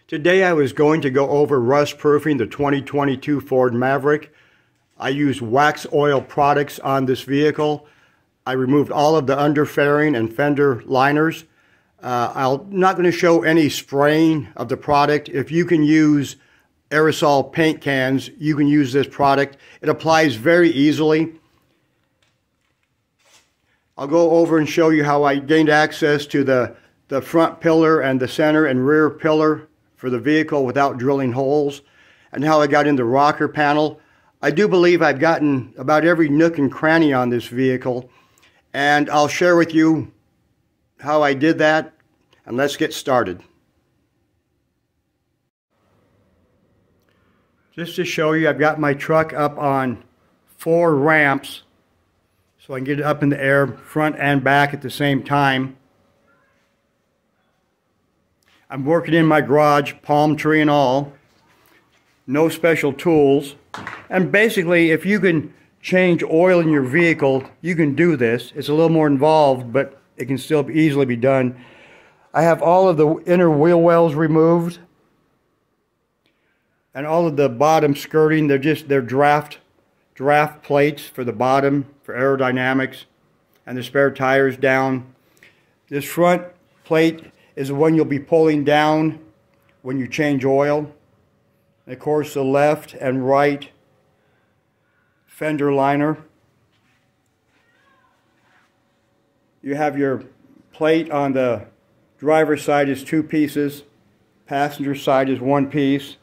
Today I was going to go over rust proofing the 2022 Ford Maverick. I used Waxoyl products on this vehicle. I removed all of the underfairing and fender liners. I'm not going to show any spraying of the product. If you can use aerosol paint cans, you can use this product. It applies very easily. I'll go over and show you how I gained access to the front pillar and the center and rear pillar for the vehicle without drilling holes, and how I got in the rocker panel. I do believe I've gotten about every nook and cranny on this vehicle, and I'll share with you how I did that, and let's get started. Just to show you, I've got my truck up on 4 ramps so I can get it up in the air front and back at the same time. I'm working in my garage, palm tree and all, no special tools. And basically, if you can change oil in your vehicle, you can do this. It's a little more involved, but it can still easily be done. I have all of the inner wheel wells removed, and all of the bottom skirting. They're draft plates for the bottom for aerodynamics, and the spare tires down. This front plate is the one you'll be pulling down when you change oil. And of course, the left and right fender liner. You have your plate on the driver's side is 2 pieces, passenger side is 1 piece.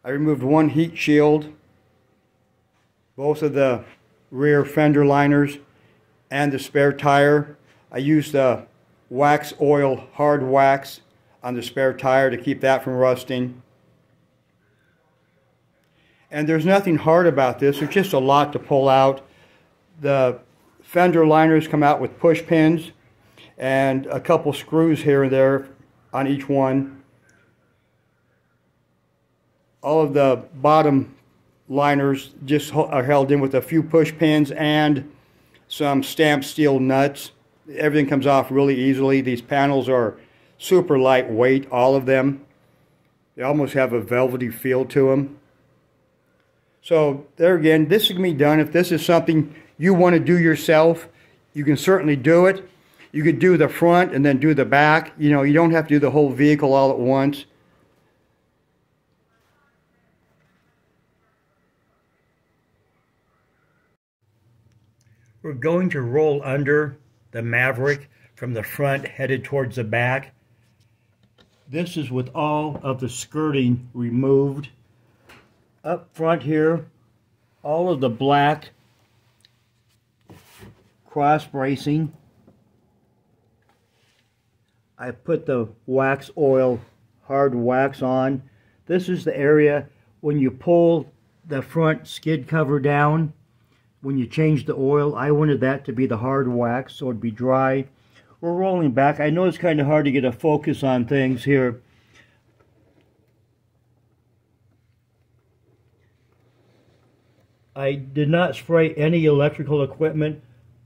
I removed 1 heat shield, both of the rear fender liners and the spare tire. I used the Waxoyl hard wax on the spare tire to keep that from rusting. And there's nothing hard about this. There's just a lot to pull out. The fender liners come out with push pins and a couple screws here and there on each one. All of the bottom liners just are held in with a few push pins and some stamped steel nuts. Everything comes off really easily. These panels are super lightweight, all of them. They almost have a velvety feel to them. So there again, this can be done. If this is something you want to do yourself, you can certainly do it. You could do the front and then do the back. You know, you don't have to do the whole vehicle all at once. We're going to roll under the Maverick from the front headed towards the back. This is with all of the skirting removed. Up front here, all of the black cross bracing. I put the Waxoyl hard wax on. This is the area when you pull the front skid cover down. When you change the oil, I wanted that to be the hard wax so it'd be dry. We're rolling back. I know it's kind of hard to get a focus on things here. I did not spray any electrical equipment.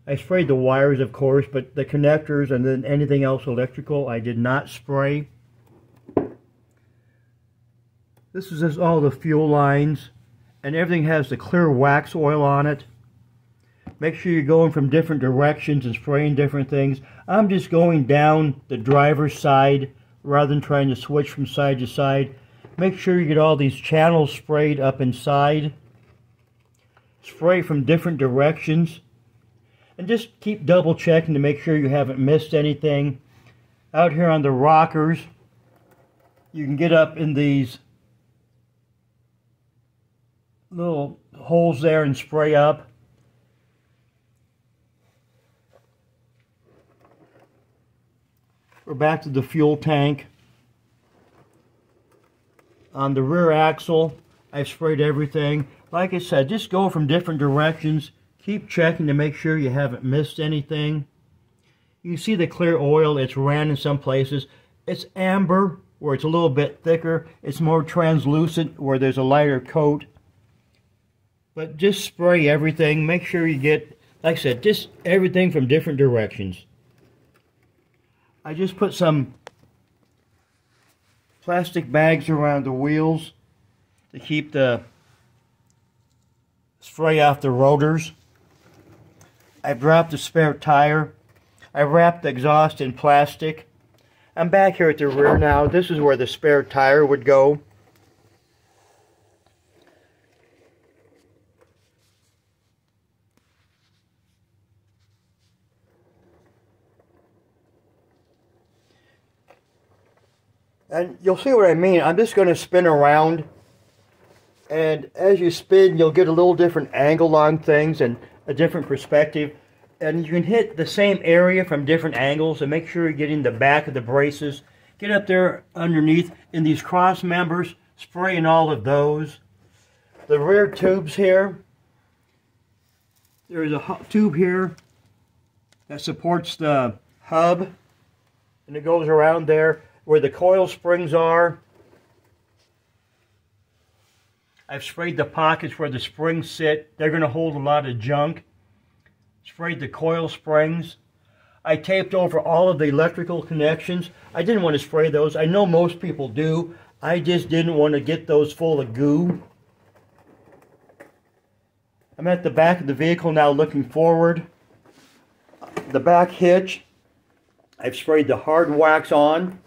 I sprayed the wires, of course, but the connectors and then anything else electrical, I did not spray. This is just all the fuel lines, and everything has the clear Waxoyl on it. Make sure you're going from different directions and spraying different things. I'm just going down the driver's side rather than trying to switch from side to side. Make sure you get all these channels sprayed up inside. Spray from different directions. And just keep double checking to make sure you haven't missed anything. Out here on the rockers, you can get up in these little holes there and spray up. We're back to the fuel tank. On the rear axle, I've sprayed everything. Like I said, just go from different directions. Keep checking to make sure you haven't missed anything. You can see the clear oil. It's ran in some places. It's amber, where it's a little bit thicker. It's more translucent, where there's a lighter coat. But just spray everything. Make sure you get, like I said, just everything from different directions. I just put some plastic bags around the wheels to keep the spray off the rotors. I've dropped the spare tire. I wrapped the exhaust in plastic. I'm back here at the rear now. This is where the spare tire would go. And you'll see what I mean. I'm just going to spin around. And as you spin, you'll get a little different angle on things and a different perspective. And you can hit the same area from different angles and make sure you're getting the back of the braces. Get up there underneath in these cross members, spraying all of those. The rear tubes here. There's a tube here that supports the hub. And it goes around there where the coil springs are. I've sprayed the pockets where the springs sit. They're going to hold a lot of junk. Sprayed the coil springs. I taped over all of the electrical connections. I didn't want to spray those. I know most people do. I just didn't want to get those full of goo. I'm at the back of the vehicle now looking forward. The back hitch, I've sprayed the hard wax on.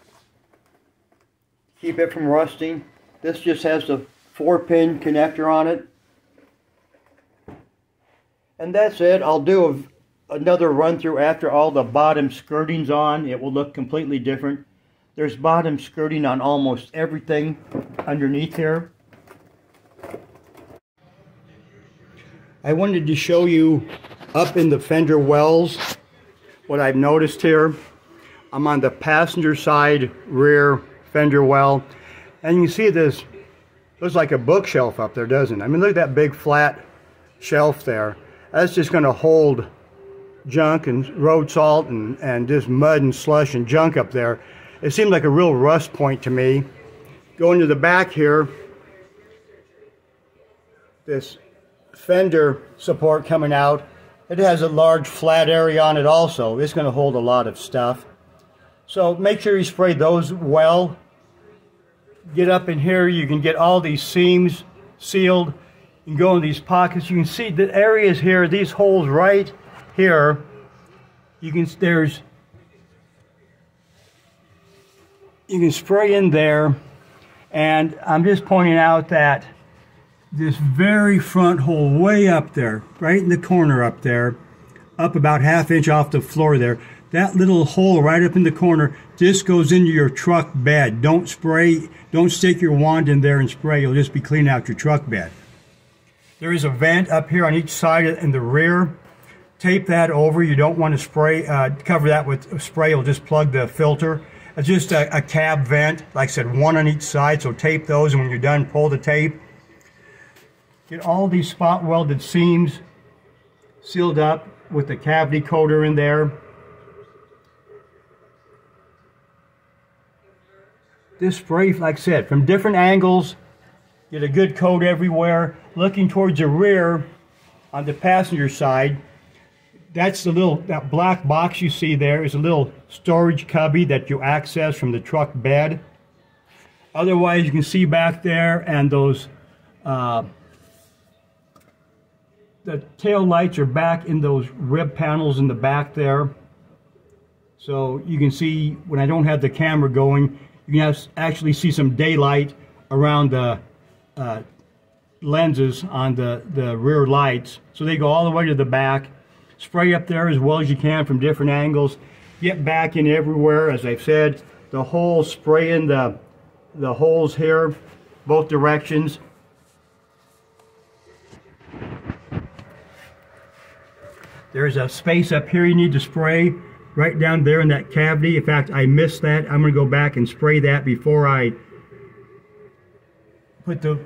Keep it from rusting. This just has the 4-pin connector on it. And that's it. I'll do another run through after all the bottom skirting's on. It will look completely different. There's bottom skirting on almost everything underneath here. I wanted to show you up in the fender wells what I've noticed here. I'm on the passenger side rear fender well, and you can see this looks like a bookshelf up there, doesn't it? I mean, look at that big flat shelf there. That's just going to hold junk and road salt and just mud and slush and junk up there. It seemed like a real rust point to me. Going to the back here, this Fender Support coming out. It has a large flat area on it also. It's going to hold a lot of stuff. So make sure you spray those well. Get up in here, you can get all these seams sealed. You can go in these pockets. You can see the areas here, these holes right here. You can spray in there. And I'm just pointing out that this very front hole way up there, right in the corner up there, up about ½ inch off the floor there, that little hole right up in the corner just goes into your truck bed. Don't spray, don't stick your wand in there and spray. You'll just be cleaning out your truck bed. There is a vent up here on each side in the rear. Tape that over. You don't want to spray, cover that with spray. You'll just plug the filter. It's just a cab vent. Like I said, one on each side, so tape those, and when you're done, pull the tape. Get all these spot welded seams sealed up with the cavity coater in there. This spray, like I said, from different angles, get a good coat everywhere. Looking towards the rear on the passenger side, that's the that black box you see there is a little storage cubby that you access from the truck bed. Otherwise, you can see back there, and those the tail lights are back in those rib panels in the back there. So you can see when I don't have the camera going, you can actually see some daylight around the lenses on the rear lights. So they go all the way to the back. Spray up there as well as you can from different angles. Get back in everywhere, as I've said. The holes, spray in the holes here, both directions. There's a space up here you need to spray, right down there in that cavity. In fact, I missed that. I'm going to go back and spray that before I put the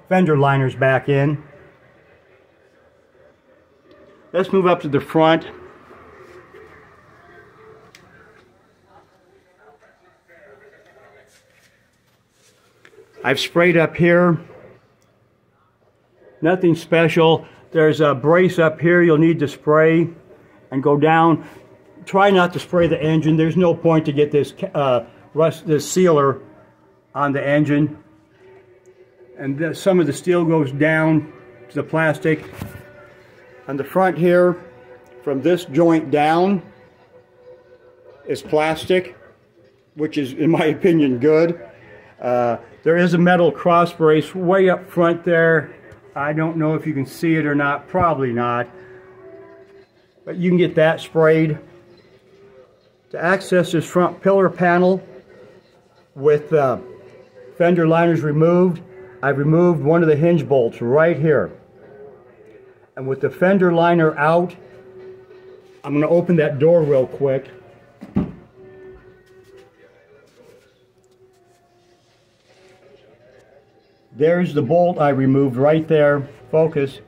fender liners back in. Let's move up to the front. I've sprayed up here. Nothing special. There's a brace up here you'll need to spray and go down. Try not to spray the engine. There's no point to get this this sealer on the engine. And some of the steel goes down to the plastic. On the front here, from this joint down, is plastic, which is, in my opinion, good. There is a metal cross brace way up front there. I don't know if you can see it or not, probably not. But you can get that sprayed. To access this front pillar panel with fender liners removed, I've removed one of the hinge bolts right here. And with the fender liner out, I'm going to open that door real quick. There's the bolt I removed right there. Focus.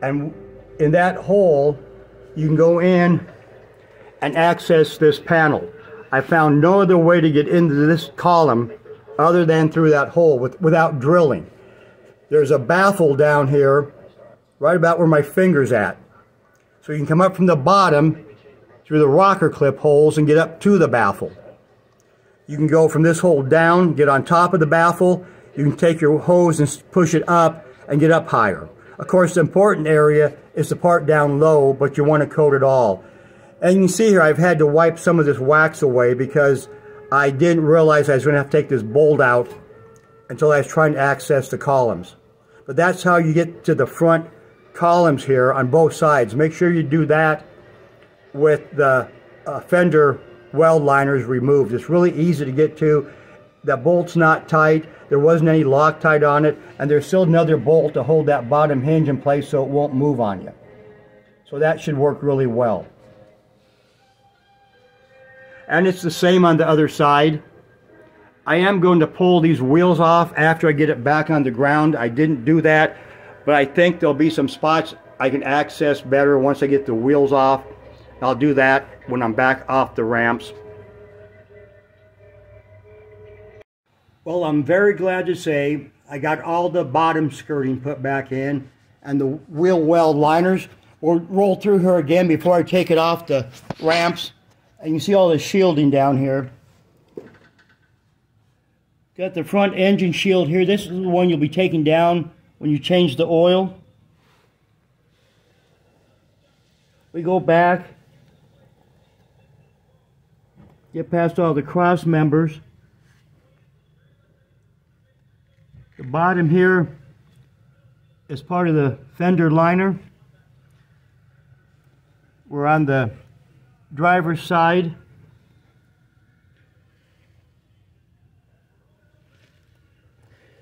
And in that hole, you can go in and access this panel. I found no other way to get into this column other than through that hole without drilling. There's a baffle down here, right about where my finger's at. So you can come up from the bottom through the rocker clip holes and get up to the baffle. You can go from this hole down, get on top of the baffle. You can take your hose and push it up and get up higher. Of course, the important area is the part down low, but you want to coat it all. And you can see here I've had to wipe some of this wax away because I didn't realize I was going to have to take this bolt out until I was trying to access the columns. But that's how you get to the front columns here on both sides. Make sure you do that with the fender weld liners removed. It's really easy to get to. The bolt's not tight. There wasn't any Loctite on it. And there's still another bolt to hold that bottom hinge in place so it won't move on you. So that should work really well. And it's the same on the other side. I am going to pull these wheels off after I get it back on the ground. I didn't do that, but I think there'll be some spots I can access better once I get the wheels off. I'll do that when I'm back off the ramps. Well, I'm very glad to say I got all the bottom skirting put back in, and the wheel weld liners will roll through here again before I take it off the ramps. And you see all the shielding down here. Got the front engine shield here. This is the one you'll be taking down when you change the oil. We go back, get past all the cross members. The bottom here is part of the fender liner. We're on the driver's side.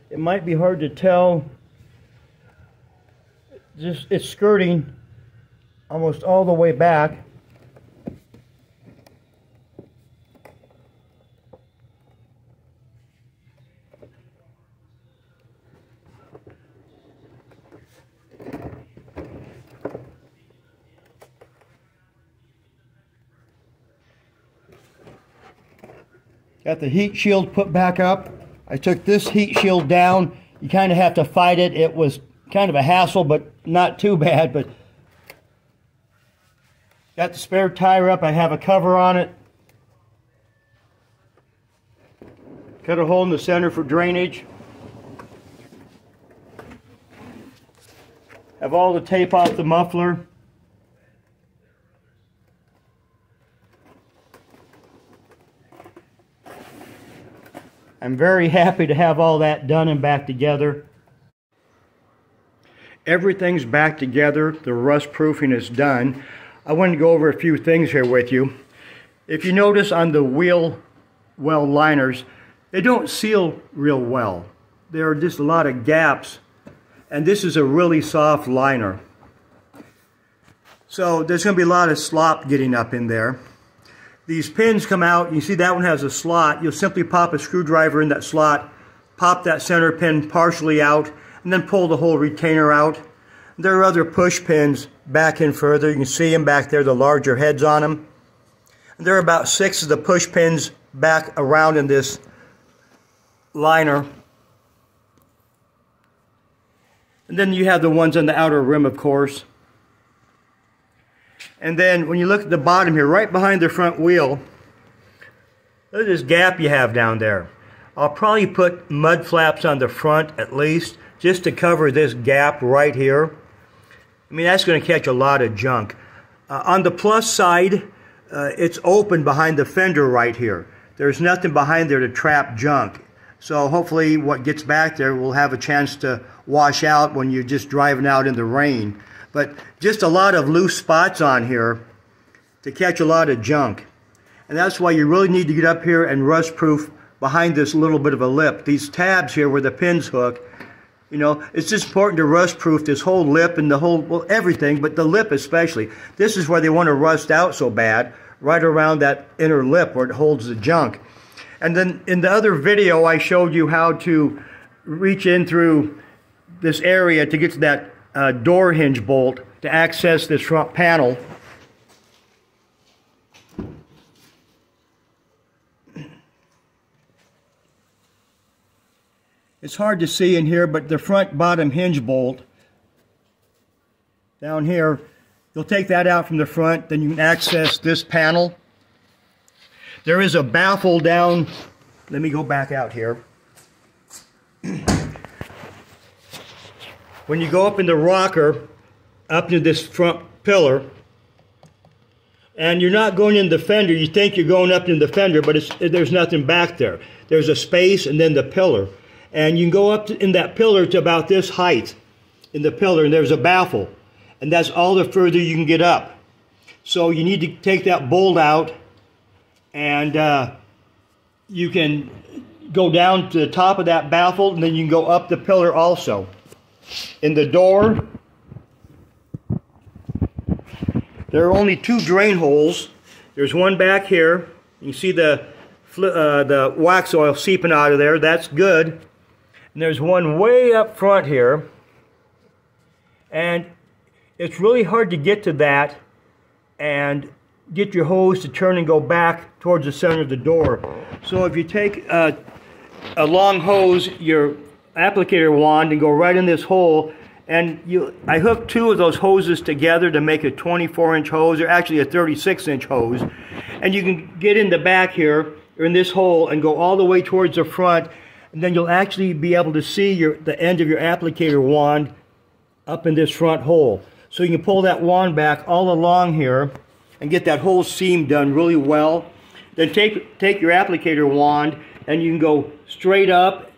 It might be hard to tell. It's skirting almost all the way back. Got the heat shield put back up. I took this heat shield down. You kind of have to fight it. It was kind of a hassle, but not too bad. But got the spare tire up. I have a cover on it. Cut a hole in the center for drainage. Have all the tape off the muffler. I'm very happy to have all that done and back together. Everything's back together. The rust proofing is done. I want to go over a few things here with you. If you notice on the wheel well liners, they don't seal real well. There are just a lot of gaps, and this is a really soft liner. So there's going to be a lot of slop getting up in there. These pins come out. You see that one has a slot. You'll simply pop a screwdriver in that slot, pop that center pin partially out, and then pull the whole retainer out. There are other push pins back in further. You can see them back there, the larger heads on them. And there are about 6 of the push pins back around in this liner. And then you have the ones on the outer rim, of course. And then when you look at the bottom here, right behind the front wheel, look at this gap you have down there. I'll probably put mud flaps on the front at least, just to cover this gap right here. I mean, that's going to catch a lot of junk. On the plus side, it's open behind the fender right here. There's nothing behind there to trap junk. So hopefully what gets back there will have a chance to wash out when you're just driving out in the rain. But just a lot of loose spots on here to catch a lot of junk. And that's why you really need to get up here and rust proof behind this little bit of a lip. These tabs here where the pins hook, you know, it's just important to rust proof this whole lip and the whole, well, everything, but the lip especially. This is where they want to rust out so bad, right around that inner lip where it holds the junk. And then in the other video I showed you how to reach in through this area to get to that door hinge bolt to access this front panel. It's hard to see in here, but the front bottom hinge bolt down here, you'll take that out from the front, then you can access this panel. There is a baffle down, let me go back out here. When you go up in the rocker, up to this front pillar, and you're not going in the fender, you think you're going up in the fender, but there's nothing back there. There's a space and then the pillar. And you can go up in that pillar to about this height in the pillar, and there's a baffle. And that's all the further you can get up. So you need to take that bolt out, and you can go down to the top of that baffle, and then you can go up the pillar also. In the door, there are only two drain holes. There's one back here. You see the wax oil seeping out of there. That's good. And there's one way up front here, and it's really hard to get to that and get your hose to turn and go back towards the center of the door. So if you take a long hose, your applicator wand, and go right in this hole, and I hooked two of those hoses together to make a 24-inch hose, or actually a 36-inch hose, and you can get in the back here, or in this hole, and go all the way towards the front. And then you'll actually be able to see the end of your applicator wand up in this front hole. So you can pull that wand back all along here and get that whole seam done really well. Then take your applicator wand and you can go straight up,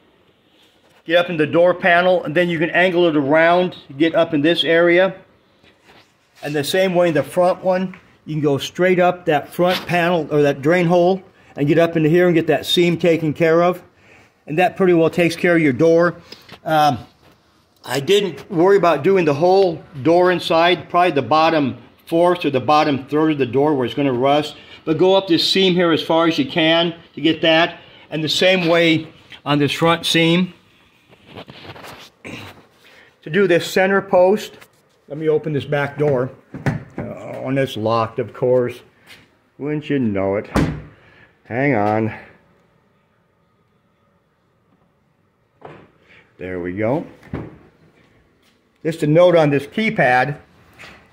get up in the door panel, and then you can angle it around to get up in this area. And the same way in the front one, you can go straight up that front panel or that drain hole and get up into here and get that seam taken care of. And that pretty well takes care of your door. I didn't worry about doing the whole door inside, probably the bottom fourth or the bottom third of the door where it's going to rust. But go up this seam here as far as you can to get that. And the same way on this front seam. To do this center post, let me open this back door. Oh, and it's locked, of course. Wouldn't you know it? Hang on. There we go. Just a note on this keypad,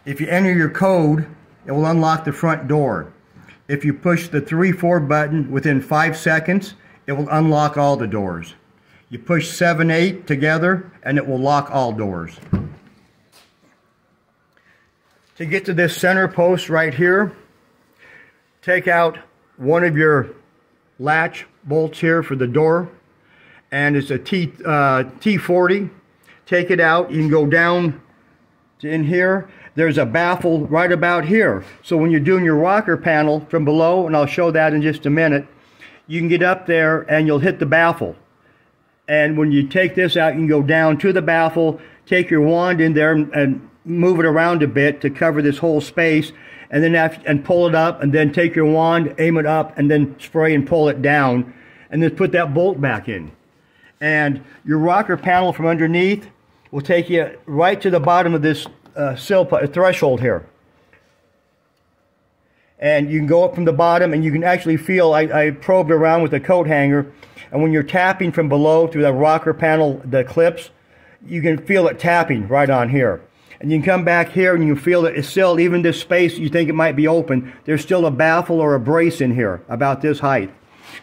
if you enter your code, it will unlock the front door. If you push the 3-4 button within 5 seconds, it will unlock all the doors. You push 7-8 together and it will lock all doors. To get to this center post right here, take out one of your latch bolts here for the door. And it's a T40. Take it out. You can go down to in here. There's a baffle right about here. So when you're doing your rocker panel from below, and I'll show that in just a minute, you can get up there and you'll hit the baffle. And when you take this out, you can go down to the baffle, take your wand in there and move it around a bit to cover this whole space, and then pull it up, and then take your wand, aim it up, and then spray and pull it down, and then put that bolt back in. And your rocker panel from underneath will take you right to the bottom of this threshold here. And you can go up from the bottom and you can actually feel, I probed around with a coat hanger, and when you're tapping from below through the rocker panel, the clips, you can feel it tapping right on here. And you can come back here and you can feel that it's still, even this space you think it might be open, there's still a baffle or a brace in here about this height.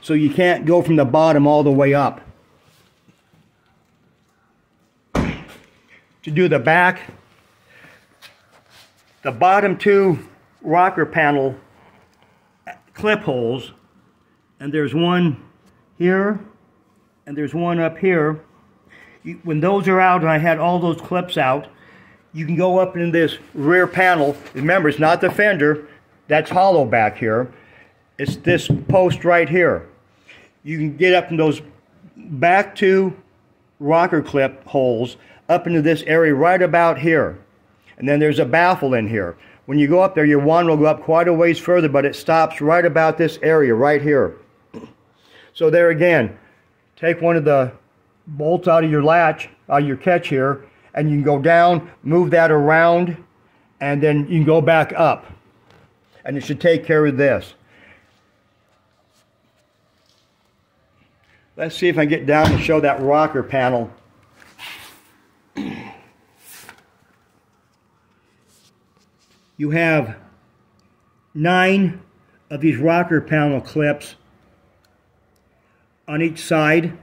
so you can't go from the bottom all the way up. To do the back, the bottom two rocker panel clip holes, and there's one here and there's one up here. When those are out, and I had all those clips out, you can go up in this rear panel. Remember, it's not the fender, that's hollow back here. It's this post right here. You can get up in those back two rocker clip holes up into this area right about here. And then there's a baffle in here. When you go up there, your wand will go up quite a ways further, but it stops right about this area right here. So there again, take one of the bolts out of your latch, out of your catch here, and you can go down, move that around, and then you can go back up. And it should take care of this. Let's see if I can get down and show that rocker panel. You have 9 of these rocker panel clips on each side,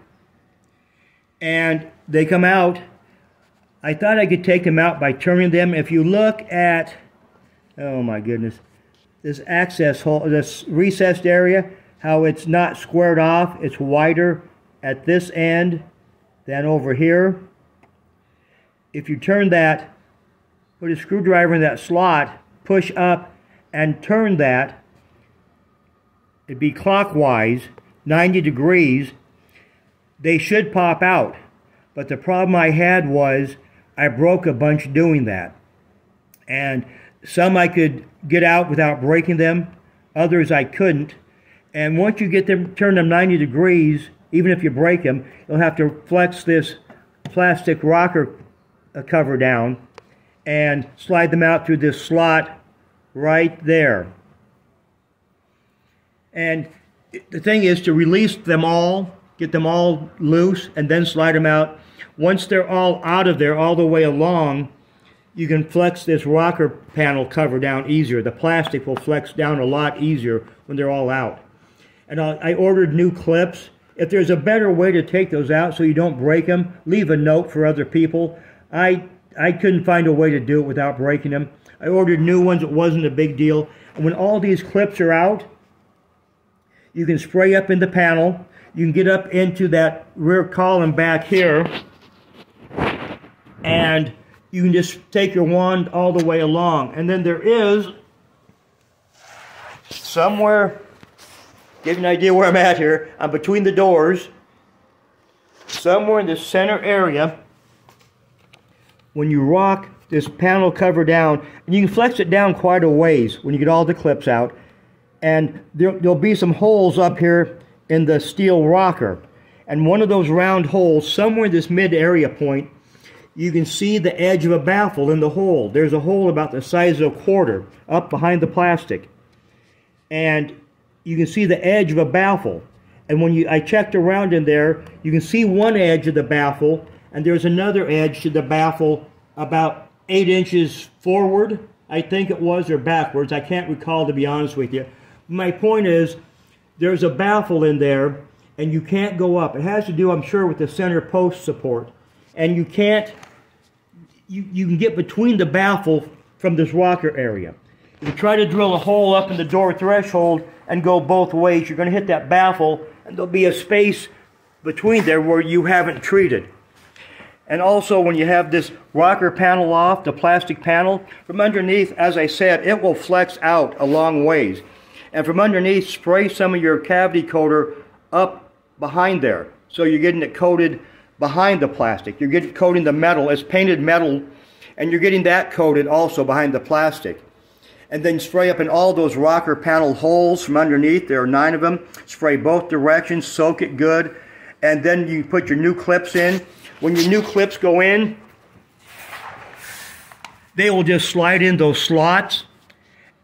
and they come out. I thought I could take them out by turning them. If you look at, oh my goodness, this access hole, this recessed area, how it's not squared off, it's wider at this end than over here. If you turn that, put a screwdriver in that slot, push up and turn that, it'd be clockwise, 90 degrees, they should pop out. But the problem I had was I broke a bunch doing that. And some I could get out without breaking them, others I couldn't. And once you get them, turn them 90 degrees, even if you break them, you'll have to flex this plastic rocker cover down and slide them out through this slot right there. And the thing is to release them all, get them all loose, and then slide them out. Once they're all out of there, all the way along, you can flex this rocker panel cover down easier. The plastic will flex down a lot easier when they're all out. And I ordered new clips. If there's a better way to take those out so you don't break them, leave a note for other people. I couldn't find a way to do it without breaking them. I ordered new ones. It wasn't a big deal. And when all these clips are out, you can spray up in the panel. You can get up into that rear column back here, and you can just take your wand all the way along. And then there is somewhere, give you an idea where I'm at here, I'm between the doors, somewhere in the center area, when you rock this panel cover down, and you can flex it down quite a ways when you get all the clips out, and there'll be some holes up here in the steel rocker. And one of those round holes, somewhere in this mid-area point, you can see the edge of a baffle in the hole. There's a hole about the size of a quarter up behind the plastic. And you can see the edge of a baffle. And when I checked around in there, you can see one edge of the baffle, and there's another edge to the baffle about 8 inches forward, I think it was, or backwards. I can't recall, to be honest with you. My point is, there's a baffle in there, and you can't go up. It has to do, I'm sure, with the center post support. And you can't, you can get between the baffle from this rocker area. If you try to drill a hole up in the door threshold and go both ways, you're going to hit that baffle, and there'll be a space between there where you haven't treated. And also, when you have this rocker panel off, the plastic panel, from underneath, as I said, it will flex out a long ways. And from underneath, spray some of your cavity coater up behind there. So you're getting it coated behind the plastic. You're getting coating the metal. It's painted metal, and you're getting that coated also behind the plastic. And then spray up in all those rocker panel holes from underneath. There are 9 of them. Spray both directions, soak it good, and then you put your new clips in. When your new clips go in, they will just slide in those slots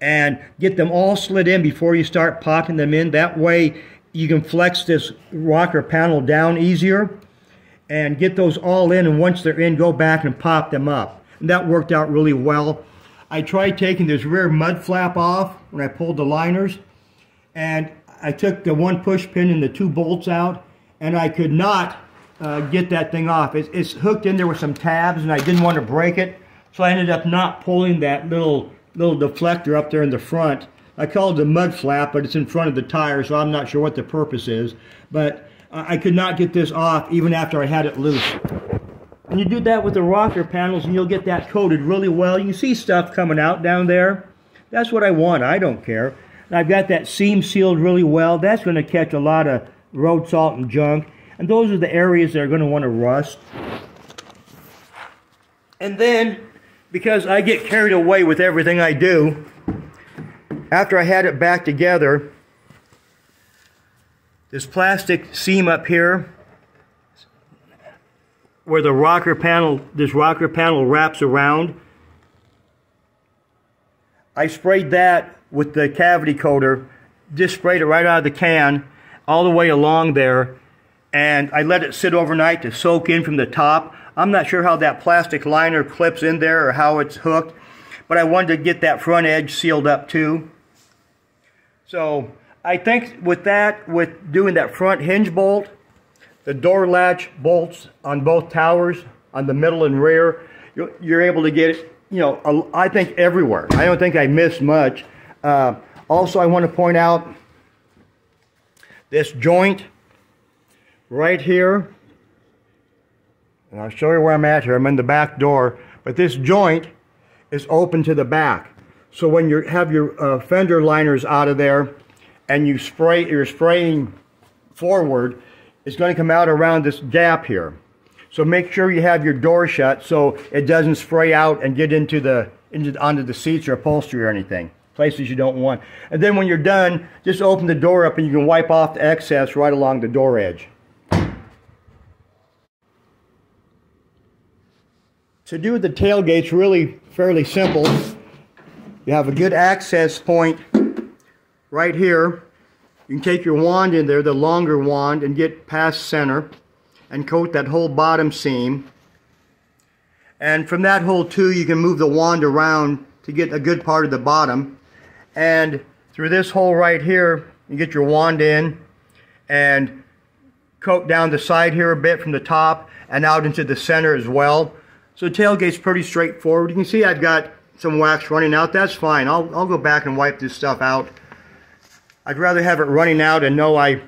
and get them all slid in before you start popping them in. That way you can flex this rocker panel down easier and get those all in, and once they're in, go back and pop them up. And that worked out really well. I tried taking this rear mud flap off when I pulled the liners, and I took the one push pin and the 2 bolts out, and I could not get that thing off. It's hooked in there with some tabs, and I didn't want to break it, so I ended up not pulling that little deflector up there in the front. I call it the mud flap, but it's in front of the tire, so I'm not sure what the purpose is. But I could not get this off even after I had it loose. And you do that with the rocker panels, and you'll get that coated really well. You can see stuff coming out down there. That's what I want. I don't care. And I've got that seam sealed really well. That's going to catch a lot of road salt and junk. And those are the areas that are going to want to rust. And then, because I get carried away with everything I do, after I had it back together, this plastic seam up here, where the rocker panel, this rocker panel wraps around, I sprayed that with the cavity coater, just sprayed it right out of the can, all the way along there, and I let it sit overnight to soak in from the top. I'm not sure how that plastic liner clips in there or how it's hooked, but I wanted to get that front edge sealed up too. So I think with that, with doing that front hinge bolt, the door latch bolts on both towers, on the middle and rear, you're able to get it, you know, I think everywhere. I don't think I missed much. Also, I want to point out this joint right here. And I'll show you where I'm at here. I'm in the back door. But this joint is open to the back. So when you have your fender liners out of there and you're spraying forward, it's going to come out around this gap here. So make sure you have your door shut so it doesn't spray out and get onto the seats or upholstery or anything, places you don't want. And then when you're done, just open the door up and you can wipe off the excess right along the door edge. To do the tailgate's really fairly simple. You have a good access point right here. You can take your wand in there, the longer wand, and get past center and coat that whole bottom seam. And from that hole too, you can move the wand around to get a good part of the bottom. And through this hole right here, you get your wand in and coat down the side here a bit from the top and out into the center as well. So the tailgate's pretty straightforward. You can see I've got some wax running out. That's fine. I'll go back and wipe this stuff out. I'd rather have it running out and know I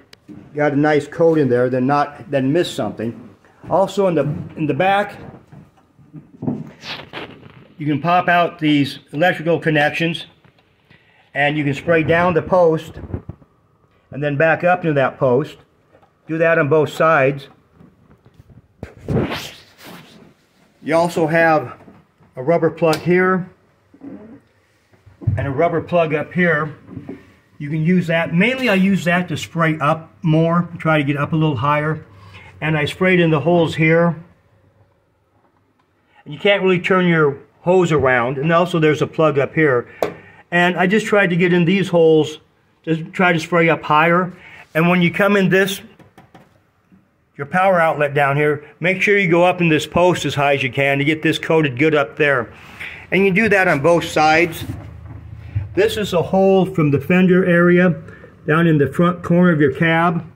got a nice coat in there than miss something. Also in the back, you can pop out these electrical connections and you can spray down the post and then back up into that post. Do that on both sides. You also have a rubber plug here and a rubber plug up here. You can use that. Mainly I use that to spray up more, try to get up a little higher. And I sprayed in the holes here. And you can't really turn your hose around. And also there's a plug up here. And I just tried to get in these holes, just try to spray up higher. And when you come in this, your power outlet down here, make sure you go up in this post as high as you can to get this coated good up there. And you do that on both sides. This is a hole from the fender area down in the front corner of your cab.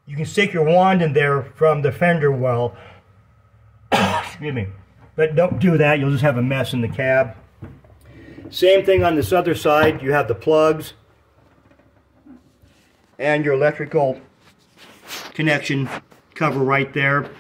You can stick your wand in there from the fender well. Excuse me. But don't do that, you'll just have a mess in the cab. Same thing on this other side. You have the plugs and your electrical connection cover right there.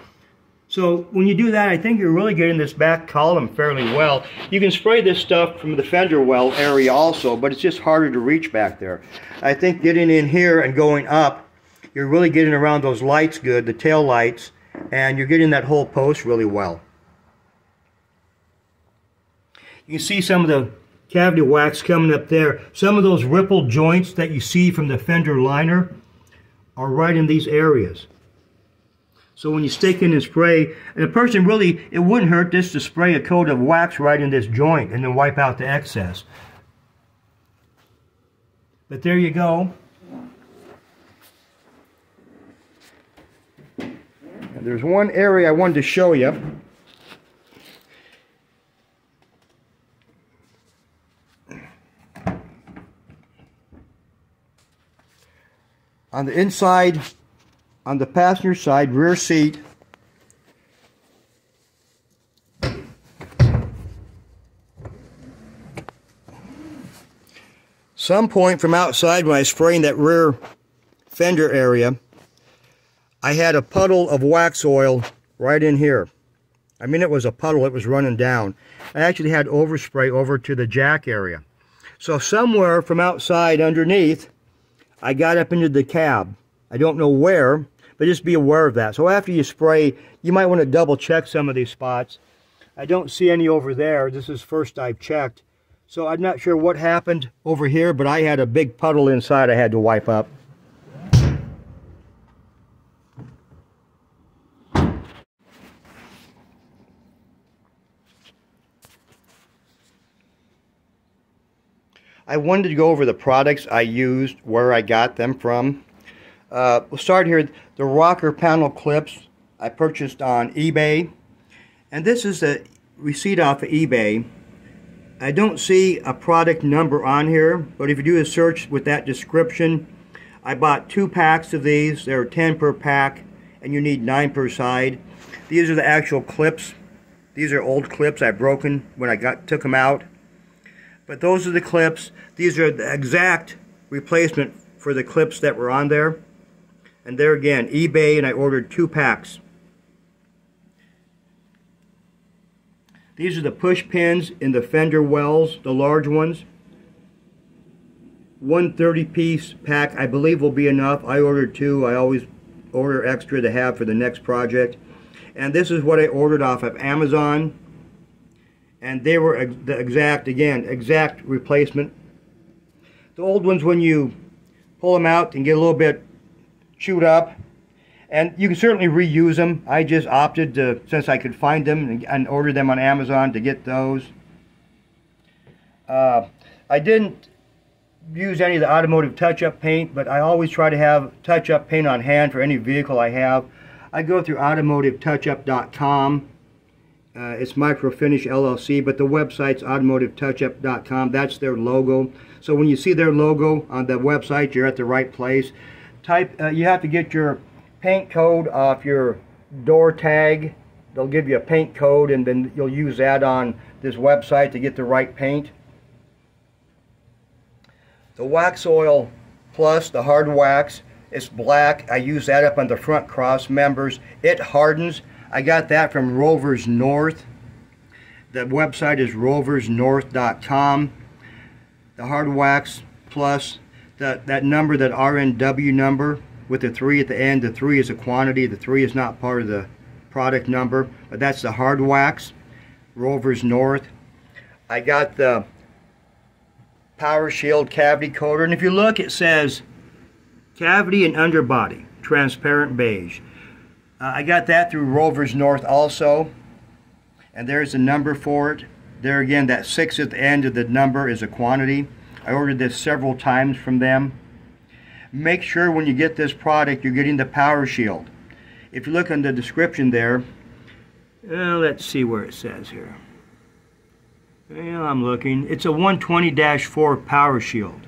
So when you do that, I think you're really getting this back column fairly well. You can spray this stuff from the fender well area also, but it's just harder to reach back there. I think getting in here and going up, you're really getting around those lights good, the tail lights, and you're getting that whole post really well. You can see some of the cavity wax coming up there. Some of those ripple joints that you see from the fender liner are right in these areas. So when you stick in and spray, and a person really, it wouldn't hurt just to spray a coat of wax right in this joint and then wipe out the excess. But there you go. And there's one area I wanted to show you. On the inside, on the passenger side, rear seat, some point from outside when I was spraying that rear fender area, I had a puddle of Waxoyl right in here. I mean, it was a puddle, it was running down. I actually had overspray over to the jack area. So somewhere from outside underneath, I got up into the cab. I don't know where, but just be aware of that. So after you spray, you might want to double check some of these spots. I don't see any over there. This is first I've checked. So I'm not sure what happened over here, but I had a big puddle inside I had to wipe up. I wanted to go over the products I used, where I got them from. We'll start here. The rocker panel clips I purchased on eBay. And this is a receipt off of eBay. I don't see a product number on here, but if you do a search with that description, I bought 2 packs of these. There are 10 per pack, and you need 9 per side. These are the actual clips. These are old clips I've broken when I took them out. But those are the clips. These are the exact replacement for the clips that were on there. And there again, eBay, and I ordered 2 packs. These are the push pins in the fender wells, the large ones. 1 30-piece pack, I believe, will be enough. I ordered 2. I always order extra to have for the next project. And this is what I ordered off of Amazon. And they were the exact replacement. The old ones, when you pull them out and get a little bit chewed up, and you can certainly reuse them. I just opted to, since I could find them, and ordered them on Amazon to get those. I didn't use any of the automotive touch-up paint, but I always try to have touch-up paint on hand for any vehicle I have. I go through automotivetouchup.com. It's Microfinish LLC, but the website's automotivetouchup.com. That's their logo. So when you see their logo on the website, you're at the right place. You have to get your paint code off your door tag. They'll give you a paint code, and then you'll use that on this website to get the right paint. The Waxoyl Plus, the hard wax, it's black. I use that up on the front cross members. It hardens. I got that from Rovers North. The website is roversnorth.com. The hard wax plus, that number, that RNW number with the 3 at the end. The 3 is a quantity. The 3 is not part of the product number, but that's the hard wax, Rovers North. I got the Power Shield cavity coater, and if you look, it says cavity and underbody, transparent beige. I got that through Rovers North also, and there's the number for it. There again, that 6 at the end of the number is a quantity. I ordered this several times from them. Make sure when you get this product, you're getting the Power Shield. If you look in the description there, let's see where it says here. Well, I'm looking. It's a 120-4 Power Shield.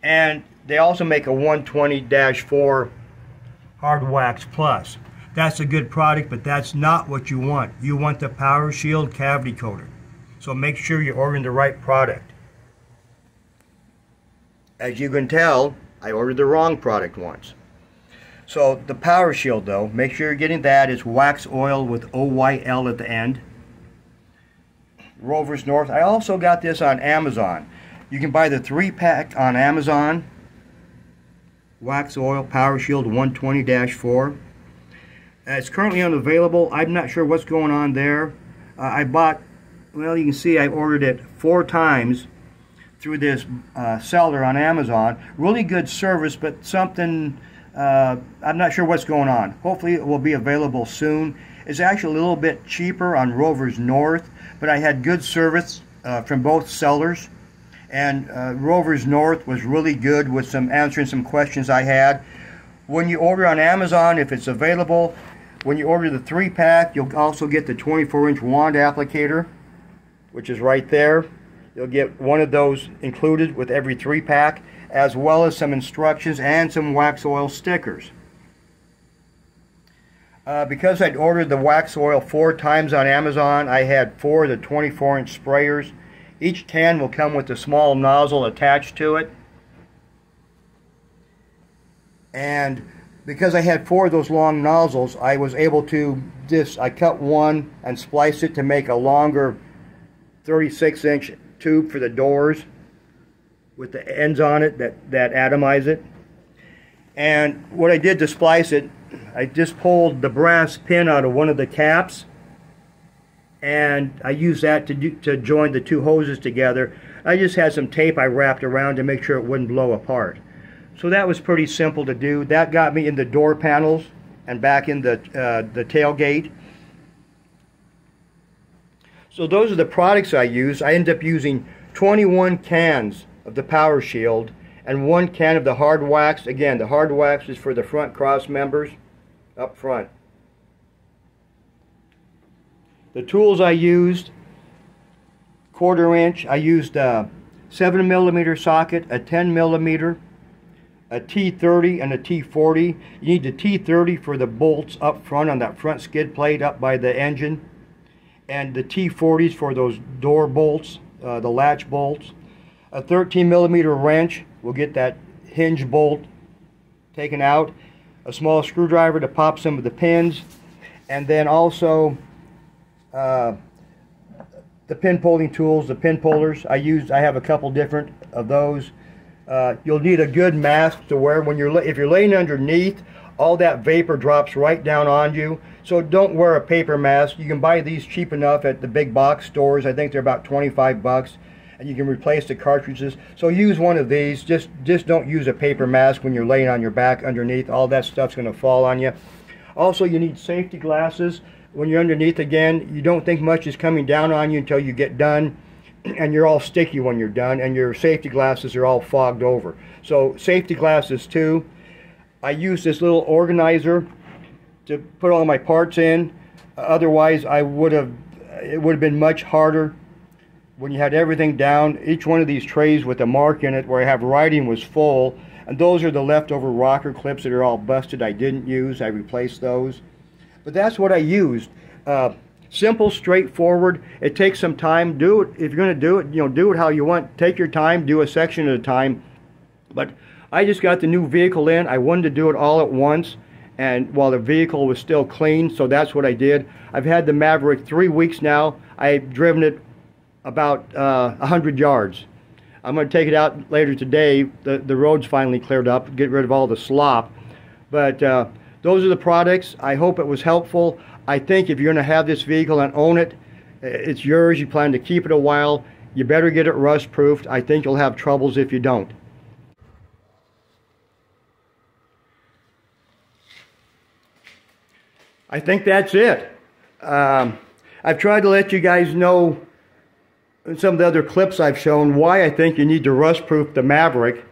And they also make a 120-4 Hard Wax Plus. That's a good product, but that's not what you want. You want the Power Shield cavity coater. So make sure you're ordering the right product. As you can tell, I ordered the wrong product once. So the Power Shield, though, make sure you're getting that. It's Waxoyl with OYL at the end. Rovers North. I also got this on Amazon. You can buy the 3-pack on Amazon. Waxoyl Power Shield 120-4. It's currently unavailable. I'm not sure what's going on there. I bought, well, you can see I ordered it 4 times through this seller on Amazon. Really good service, but something, I'm not sure what's going on. Hopefully it will be available soon. It's actually a little bit cheaper on Rovers North, but I had good service from both sellers. And Rovers North was really good with answering some questions I had. When you order on Amazon, if it's available, when you order the 3-pack, you'll also get the 24-inch wand applicator, which is right there. You'll get one of those included with every 3-pack. as well as some instructions and some Waxoyl stickers. Because I'd ordered the Waxoyl 4 times on Amazon, I had 4 of the 24-inch sprayers. Each can will come with a small nozzle attached to it. And because I had 4 of those long nozzles, I was able to I cut one and splice it to make a longer 36-inch tube for the doors with the ends on it that atomize it. And what I did to splice it, I just pulled the brass pin out of one of the caps, and I used that to join the 2 hoses together. I just had some tape I wrapped around to make sure it wouldn't blow apart. So that was pretty simple to do. That got me in the door panels and back in the tailgate. So those are the products I use. I ended up using 21 cans of the Power Shield and 1 can of the hard wax. Again, the hard wax is for the front cross members up front. The tools I used, 1/4 inch. I used a 7mm socket, a 10mm, a T30 and a T40. You need the T30 for the bolts up front on that front skid plate up by the engine, and the T40s for those door bolts, the latch bolts. A 13mm wrench will get that hinge bolt taken out. A small screwdriver to pop some of the pins, and then also the pin pulling tools, the pin pullers. I have a couple different of those. You'll need a good mask to wear when if you're laying underneath. All that vapor drops right down on you, so don't wear a paper mask. You can buy these cheap enough at the big box stores. I think they're about 25 bucks, and you can replace the cartridges. So use one of these. Just don't use a paper mask when you're laying on your back underneath. All that stuff's going to fall on you. Also, you need safety glasses. When you're underneath, again, you don't think much is coming down on you until you get done, and you're all sticky when you're done, and your safety glasses are all fogged over. So safety glasses too. I use this little organizer to put all my parts in. Otherwise, it would have been much harder when you had everything down. Each one of these trays with a mark in it where I have writing was full, and those are the leftover rocker clips that are all busted. I didn't use. I replaced those. But that's what I used. Simple, straightforward. It takes some time. Do it if you're going to do it. Do it how you want. Take your time. Do a section at a time. But I just got the new vehicle in. I wanted to do it all at once, and while the vehicle was still clean, so that's what I did. I've had the Maverick 3 weeks now. I've driven it about 100 yards. I'm going to take it out later today. The road's finally cleared up. Get rid of all the slop. But those are the products. I hope it was helpful. I think if you're going to have this vehicle and own it, it's yours. You plan to keep it a while. You better get it rust-proofed. I think you'll have troubles if you don't. I think that's it. I've tried to let you guys know in some of the other clips I've shown why I think you need to rust-proof the Maverick.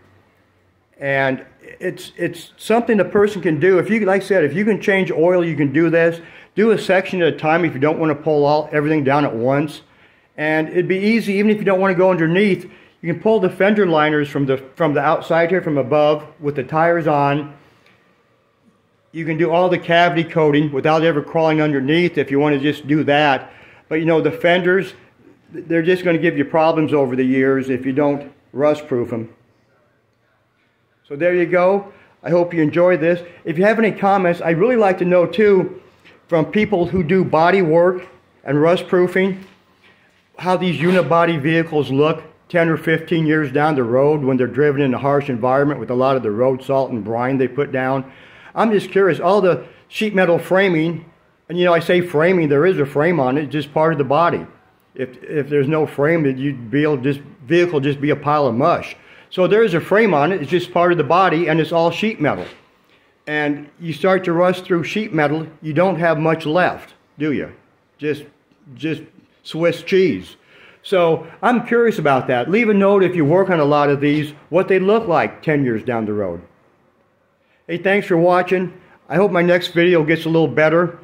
And it's something a person can do. If you, like I said, if you can change oil, you can do this. Do a section at a time if you don't want to pull everything down at once. And it'd be easy, even if you don't want to go underneath. You can pull the fender liners from the outside here, from above, with the tires on. You can do all the cavity coating without ever crawling underneath if you want to just do that. But the fenders, they're just going to give you problems over the years if you don't rust-proof them. So there you go. I hope you enjoyed this. If you have any comments, I'd really like to know too, from people who do body work and rust-proofing, how these unibody vehicles look 10 or 15 years down the road when they're driven in a harsh environment with a lot of the road salt and brine they put down. I'm just curious, all the sheet metal framing, and I say framing, there is a frame on it, it's just part of the body. If there's no frame, you'd be able to vehicle just be a pile of mush. So there is a frame on it, it's just part of the body, and it's all sheet metal. And you start to rust through sheet metal, you don't have much left, do you? Just Swiss cheese. So I'm curious about that. Leave a note if you work on a lot of these, what they look like 10 years down the road. Hey, thanks for watching. I hope my next video gets a little better.